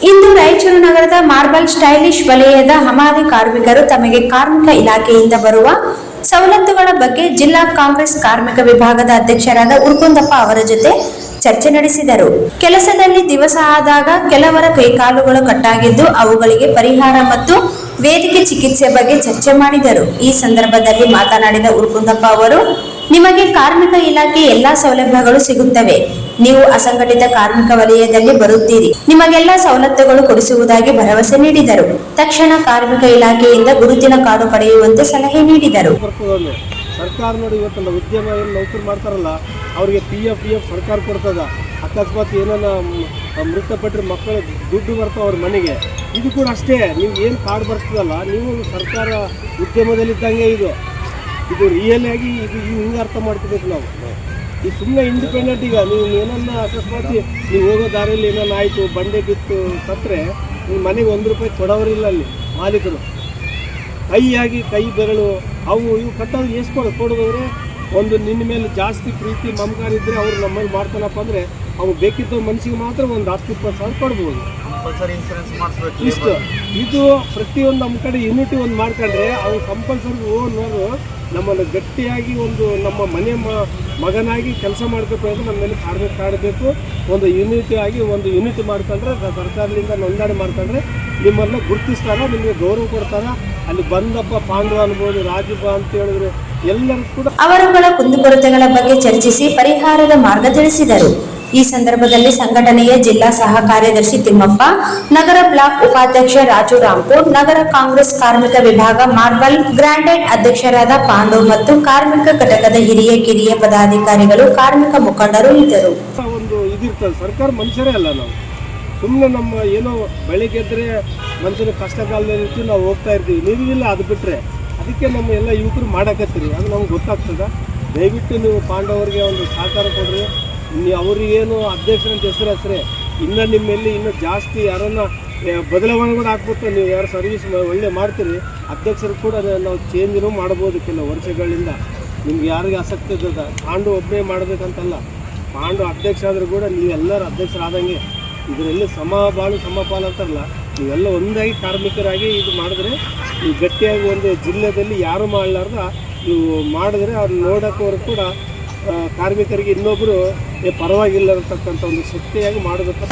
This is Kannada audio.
ಇಂದು ರಾಯಚೂರು ನಗರದ ಮಾರ್ಬಲ್ ಸ್ಟೈಲಿಶ್ ವಲಯದ ಹಮಾಲಿ ಕಾರ್ಮಿಕರು ತಮಗೆ ಕಾರ್ಮಿಕ ಇಲಾಖೆಯಿಂದ ಬರುವ ಸವಲತ್ತುಗಳ ಬಗ್ಗೆ ಜಿಲ್ಲಾ ಕಾಂಗ್ರೆಸ್ ಕಾರ್ಮಿಕ ವಿಭಾಗದ ಅಧ್ಯಕ್ಷರಾದ ಉರ್ಕುಂದಪ್ಪ ಅವರ ಜೊತೆ ಚರ್ಚೆ ನಡೆಸಿದರು. ಕೆಲಸದಲ್ಲಿ ದಿವಸ ಆದಾಗ ಕೆಲವರ ಕೈಕಾಲುಗಳು ಕಟ್ಟಾಗಿದ್ದು ಅವುಗಳಿಗೆ ಪರಿಹಾರ ಮತ್ತು ವೇದಿಕೆ ಚಿಕಿತ್ಸೆ ಬಗ್ಗೆ ಚರ್ಚೆ ಮಾಡಿದರು. ಈ ಸಂದರ್ಭದಲ್ಲಿ ಮಾತನಾಡಿದ ಉರ್ಕುಂದಪ್ಪ ಅವರು, ನಿಮಗೆ ಕಾರ್ಮಿಕ ಇಲಾಖೆ ಎಲ್ಲಾ ಸೌಲಭ್ಯಗಳು ಸಿಗುತ್ತವೆ. ನೀವು ಅಸಂಘಟಿತ ಕಾರ್ಮಿಕ ವಲಯದಲ್ಲಿ ಬರುತ್ತೀರಿ. ನಿಮಗೆಲ್ಲ ಸವಲತ್ತುಗಳು ಕೊಡಿಸುವುದಾಗಿ ಭರವಸೆ ನೀಡಿದರು. ತಕ್ಷಣ ಕಾರ್ಮಿಕ ಇಲಾಖೆಯಿಂದ ಗುರುತಿನ ಕಾರ್ಡು ಪಡೆಯುವಂತೆ ಸಲಹೆ ನೀಡಿದರು. ಸರ್ಕಾರ ನೋಡಿ ಇವತ್ತು ಉದ್ಯಮ ಏನು ನೌಕರಿ ಮಾಡ್ತಾರಲ್ಲ ಅವರಿಗೆ PF ಸರ್ಕಾರ ಕೊಡ್ತದ. ಅಕಸ್ಮಾತ್ ಏನಾನ ಮೃತಪಟ್ಟರೆ ಮಕ್ಕಳು ದುಡ್ಡು ಬರ್ತಾವ ಅವ್ರ ಮನೆಗೆ. ಇದು ಕೂಡ ಅಷ್ಟೇ, ನೀವು ಏನು ಕಾರ್ಡ್ ಬರ್ತದಲ್ಲ ನೀವು ಸರ್ಕಾರ ಉದ್ಯಮದಲ್ಲಿದ್ದಂಗೆ ಇದು ರಿಯಲ್ ಆಗಿ ಇದು ಹಿಂಗೆ ಅರ್ಥ ಮಾಡ್ಕೋಬೇಕು ನಾವು. ಈ ಸುಮ್ಮನೆ ಇಂಡಿಪೆಂಡೆಂಟ್ ಈಗ ನೀವು ಏನನ್ನ ಅಕಸ್ಮಾತ್ ನೀವು ಹೋಗೋ ದಾರಿಯಲ್ಲಿ ಏನನ್ನ ಆಯಿತು, ಬಂಡೆ ಬಿತ್ತು ಸತ್ತರೆ ನಿಮ್ಮ ಮನೆಗೆ ₹1 ಕೊಡೋರಿಲ್ಲ ಅಲ್ಲಿ ಮಾಲೀಕರು. ಕೈ ಬೆರಳು ಅವು ಇವು ಕಟ್ಟೋದು ಎಷ್ಟು ಕೊಡೋದ್ರೆ ಒಂದು ನಿನ್ನ ಮೇಲೆ ಜಾಸ್ತಿ ಪ್ರೀತಿ ಮಮಕಾರ ಇದ್ದರೆ ಅವ್ರು ನಮ್ಮಲ್ಲಿ ಮಾಡ್ತಾನಪ್ಪ ಅಂದರೆ ಅವು ಬೇಕಿದ್ದ ಮನಸ್ಸಿಗೆ ಮಾತ್ರ ಒಂದು 10-20 ಸಾವಿರ ಕೊಡ್ಬೋದು. ಇಷ್ಟು ಇದು ಪ್ರತಿಯೊಂದು ನಮ್ಮ ಕಡೆ ಯೂನಿಟಿ ಒಂದು ಮಾಡ್ಕೊಂಡ್ರೆ ಅವ್ರು ಕಂಪಲ್ಸರಿ ಓನರು ನಮ್ಮನ್ನು ಗಟ್ಟಿಯಾಗಿ ಒಂದು ನಮ್ಮ ಮನೆ ಮಗನಾಗಿ ಕೆಲಸ ಮಾಡಬೇಕು ಅಂದರೆ ನಮ್ಮ ಮೇಲೆ ಕಾರ್ಮಿಕ ಕಾಡಬೇಕು. ಒಂದು ಯೂನಿಟಿ ಮಾಡ್ಕೊಂಡ್ರೆ ಸರ್ಕಾರದಿಂದ ನೋಂದಣಿ ಮಾಡ್ಕೊಂಡ್ರೆ ನಿಮ್ಮನ್ನು ಗುರುತಿಸ್ತಾರ, ನಿಮಗೆ ಗೌರವ ಕೊಡ್ತಾರ. ಅಲ್ಲಿ ಬಂದಪ್ಪ ಪಾಂಡವ ಅನ್ಬೋದು, ರಾಜುಬ ಅಂತ ಹೇಳಿದ್ರು ಎಲ್ಲರೂ ಕೂಡ ಅವರುಗಳ ಕುಂದುಕೊರತೆಗಳ ಬಗ್ಗೆ ಚರ್ಚಿಸಿ ಪರಿಹಾರದ ಮಾರ್ಗ ತಿಳಿಸಿದರು. ಈ ಸಂದರ್ಭದಲ್ಲಿ ಸಂಘಟನೆಯ ಜಿಲ್ಲಾ ಸಹ ಕಾರ್ಯದರ್ಶಿ ತಿಮ್ಮಪ್ಪ, ನಗರ ಬ್ಲಾಕ್ ಉಪಾಧ್ಯಕ್ಷ ರಾಜು ರಾಂಪುರ್, ನಗರ ಕಾಂಗ್ರೆಸ್ ಕಾರ್ಮಿಕ ವಿಭಾಗ ಮಾರ್ಬಲ್ ಗ್ರಾಂಡೆಡ್ ಅಧ್ಯಕ್ಷರಾದ ಪಾಂಡವ್ ಮತ್ತು ಕಾರ್ಮಿಕ ಘಟಕದ ಕಿರಿಯ ಪದಾಧಿಕಾರಿಗಳು, ಕಾರ್ಮಿಕ ಮುಖಂಡರು ಇದ್ದರು. ಒಂದು ಇದಿರ್ತದೆ, ಸರ್ಕಾರ ಮನುಷ್ಯರೇ ಅಲ್ಲ. ನಾವು ಸುಮ್ಮನೆ ನಮ್ಮ ಏನೋ ಬೆಳಿಗ್ಗೆ ಎದ್ದರೆ ಮನುಷ್ಯನ ಕಷ್ಟ ಕಾಲದಲ್ಲಿ ನಾವು ಹೋಗ್ತಾ ಇರ್ತೀವಿ, ನೀವಿಲ್ಲ ಅದು ಬಿಟ್ಟರೆ. ಅದಕ್ಕೆ ನಮ್ಮ ಎಲ್ಲ ಯುವಕರು ಮಾಡಕತ್ತೀರಿ, ಅದು ನಮ್ಗೆ ಗೊತ್ತಾಗ್ತದ. ದಯವಿಟ್ಟು ನೀವು ಪಾಂಡವರಿಗೆ ಒಂದು ಸಹಕಾರ ಕೊಡ್ರಿ. ಅವ್ರಿಗೇನು ಅಧ್ಯಕ್ಷರಂತ ಹೆಸರೇ ಇನ್ನು ನಿಮ್ಮಲ್ಲಿ ಇನ್ನೂ ಜಾಸ್ತಿ ಯಾರನ್ನ ಬದಲಾವಣೆ ಕೂಡ ಹಾಕ್ಬಿಟ್ಟು ನೀವು ಯಾರು ಸರ್ವಿಸ್ ಒಳ್ಳೆ ಮಾಡ್ತೀರಿ, ಅಧ್ಯಕ್ಷರು ಕೂಡ ನಾವು ಚೇಂಜ್ ಮಾಡ್ಬೋದು ಕೆಲವು ವರ್ಷಗಳಿಂದ. ನಿಮ್ಗೆ ಯಾರಿಗೆ ಆಸಕ್ತಿ ಇದ್ದದ ಪಾಂಡು ಒಬ್ಬನೇ ಮಾಡಬೇಕಂತಲ್ಲ, ಪಾಂಡು ಅಧ್ಯಕ್ಷ ಆದರೂ ಕೂಡ ನೀವೆಲ್ಲರೂ ಅಧ್ಯಕ್ಷರಾದಂಗೆ. ಇದರಲ್ಲಿ ಸಮಪಾಲು ಅಂತಾರಲ್ಲ, ನೀವೆಲ್ಲ ಒಂದಾಗಿ ಕಾರ್ಮಿಕರಾಗಿ ಇದು ಮಾಡಿದ್ರೆ ನೀವು ಗಟ್ಟಿಯಾಗಿ ಒಂದು ಜಿಲ್ಲೆಯಲ್ಲಿ ಯಾರು ಮಾಡಲಾರ್ದ ನೀವು ಮಾಡಿದ್ರೆ ಅವ್ರು ನೋಡೋಕ್ಕವರು ಕೂಡ ಕಾರ್ಮಿಕರಿಗೆ ಇನ್ನೊಬ್ಬರು ಪರವಾಗಿಲ್ಲ ಅಂತಕ್ಕಂಥ ಒಂದು ಶಕ್ತಿಯಾಗಿ ಮಾಡಬೇಕು.